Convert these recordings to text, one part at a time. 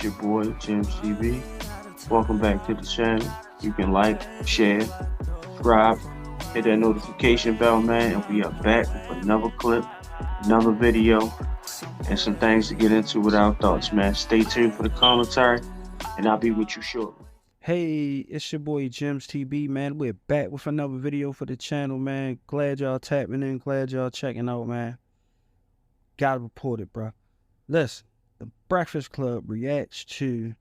It's your boy, Jim CB. Welcome back to the channel. You can like, share, subscribe, hit that notification bell, man, and we are back with another clip, another video, and some things to get into with our thoughts, man. Stay tuned for the commentary, and I'll be with you shortly. Hey, it's your boy Jims TB, man. We're back with another video for the channel, man. Glad y'all tapping in, glad y'all checking out, man. Gotta report it, bro. Listen, the Breakfast Club reacts to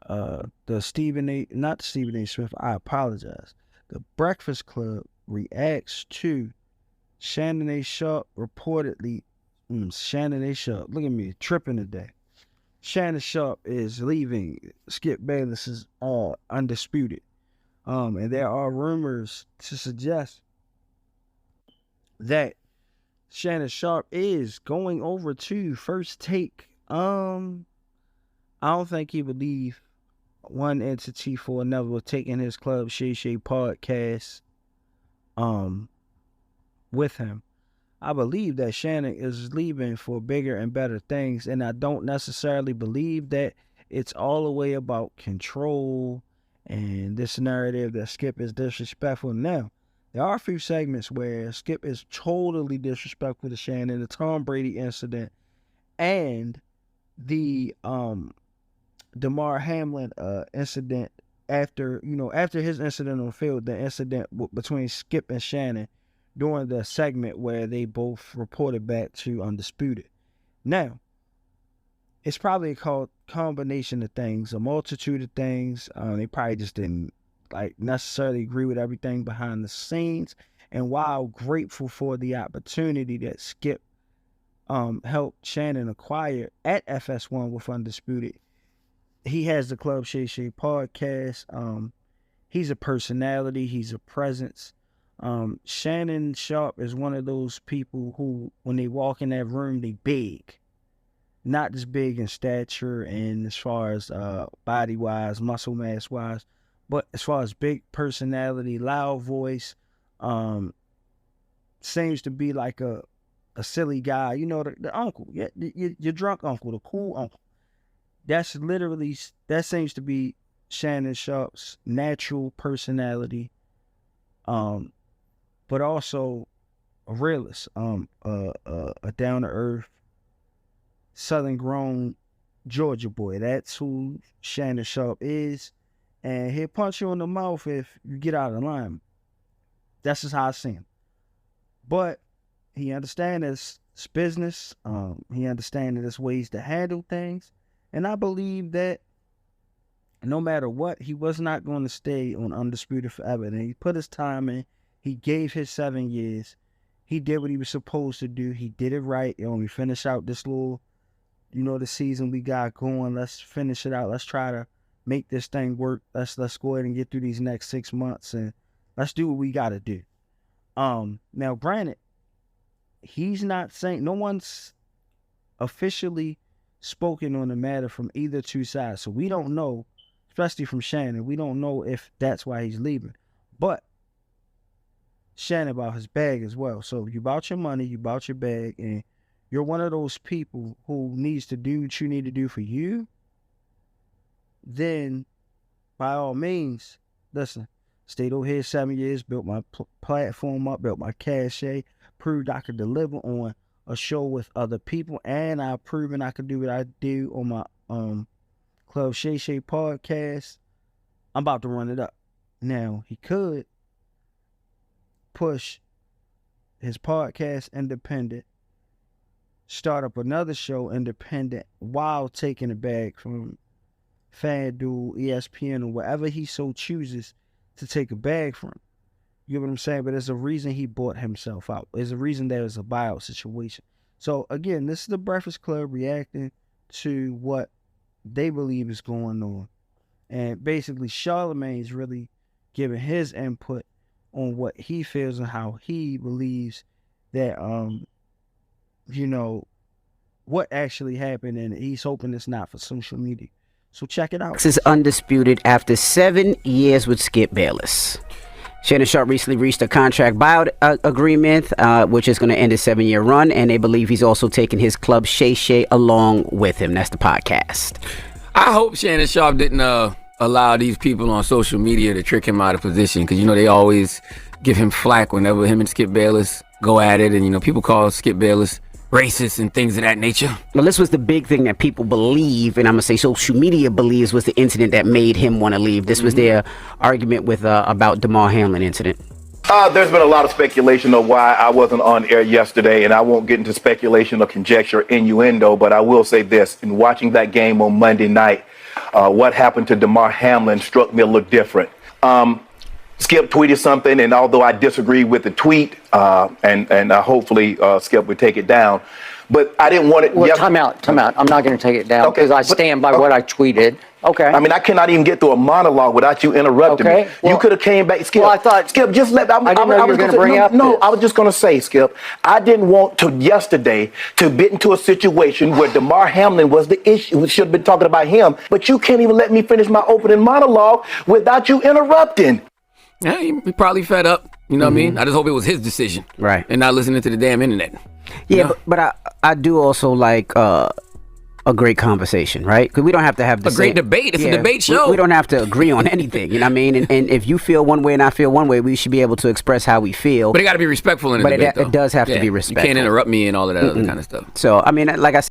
not Stephen A. Smith, I apologize. The Breakfast Club reacts to Shannon Sharpe reportedly, Shannon Sharpe, look at me, tripping today. Shannon Sharpe is leaving Skip Bayless UnDisputed. And there are rumors to suggest that Shannon Sharpe is going over to First Take. I don't think he would leave one entity for another, taking his Club Shay Shay podcast with him. I believe that Shannon is leaving for bigger and better things, and I don't necessarily believe that it's all the way about control and this narrative that Skip is disrespectful. Now, there are a few segments where Skip is totally disrespectful to Shannon, the Tom Brady incident and the Damar Hamlin incident after his incident on the field, the incident between Skip and Shannon during the segment where they both reported back to Undisputed. Now, it's probably a combination of things, a multitude of things. They probably just didn't necessarily agree with everything behind the scenes. And while grateful for the opportunity that Skip helped Shannon acquire at FS1 with Undisputed, he has the Club Shay Shay podcast. He's a personality. He's a presence. Shannon Sharpe is one of those people who, when they walk in that room, they big. Not just big in stature and as far as body-wise, muscle mass-wise, but as far as big personality, loud voice, seems to be like a silly guy. You know, the uncle, your drunk uncle, the cool uncle. That seems to be Shannon Sharpe's natural personality. But also a realist, a down-to-earth, southern-grown Georgia boy. That's who Shannon Sharpe is, and he'll punch you in the mouth if you get out of line. That's just how I see him. But he understands it's business. He understands that there's ways to handle things, and I believe that no matter what, he was not going to stay on Undisputed forever. And he put his time in. He gave his 7 years. He did what he was supposed to do. He did it right. When we finish out this little, the season we got going, let's finish it out. Let's try to make this thing work. Let's go ahead and get through these next 6 months, and let's do what we got to do. Now, granted, he's not saying, no one's officially spoken on the matter from either two sides, so we don't know. Especially from Shannon, we don't know if that's why he's leaving. But Shannon about his bag as well. So you bought your money, you bought your bag, and you're one of those people who needs to do what you need to do for you, then by all means, listen, stayed over here 7 years, built my platform up, built my cachet, proved I could deliver on a show with other people, and I've proven I could do what I do on my Club Shay Shay podcast. I'm about to run it up. Now, he could push his podcast independent, start up another show independent while taking it back from FanDuel, ESPN, or wherever he so chooses to take a bag from. You know what I'm saying? But there's a reason he bought himself out. There's a reason there's a buyout situation. So, again, this is the Breakfast Club reacting to what they believe is going on. And basically, Charlemagne is really giving his input on what he feels and how he believes that, what actually happened. And he's hoping it's not for social media. So check it out. This is Undisputed after 7 years with Skip Bayless. Shannon Sharpe recently reached a contract buyout agreement, which is going to end his 7-year run, and they believe he's also taking his club Shay Shay along with him. That's the podcast. I hope Shannon Sharpe didn't allow these people on social media to trick him out of position, because, you know, they always give him flack whenever him and Skip Bayless go at it, and, you know, people call Skip Bayless racist and things of that nature. Well, this was the big thing that people believe, and I'm going to say social media believes, was the incident that made him want to leave. This was their argument with about Damar Hamlin incident. There's been a lot of speculation of why I wasn't on air yesterday, and I won't get into speculation or conjecture, innuendo, but I will say this. In watching that game on Monday night, what happened to Damar Hamlin struck me a little different. Skip tweeted something, and although I disagree with the tweet, and hopefully Skip would take it down, but I didn't want it. Well, time out. I'm not going to take it down because I stand by what I tweeted. Okay. I mean, I cannot even get through a monologue without you interrupting me. Well, you could have came back, Skip. Well, I thought, Skip, just let. I didn't know you were going to bring up No, this. I was just going to say, Skip, I didn't want to yesterday to get into a situation where Damar Hamlin was the issue. We should have been talking about him, but you can't even let me finish my opening monologue without you interrupting. Yeah, he probably fed up. You know what I mean? I just hope it was his decision. Right. And not listening to the damn internet. Yeah, You know? but I do also like a great conversation, right? Because we don't have to have the great debate. It's a debate show. We don't have to agree on anything, you know what I mean? And if you feel one way and I feel one way, we should be able to express how we feel. But it got to be respectful in a But debate, it does have to be respectful. You can't interrupt me and all of that other kind of stuff. So, I mean, like I said,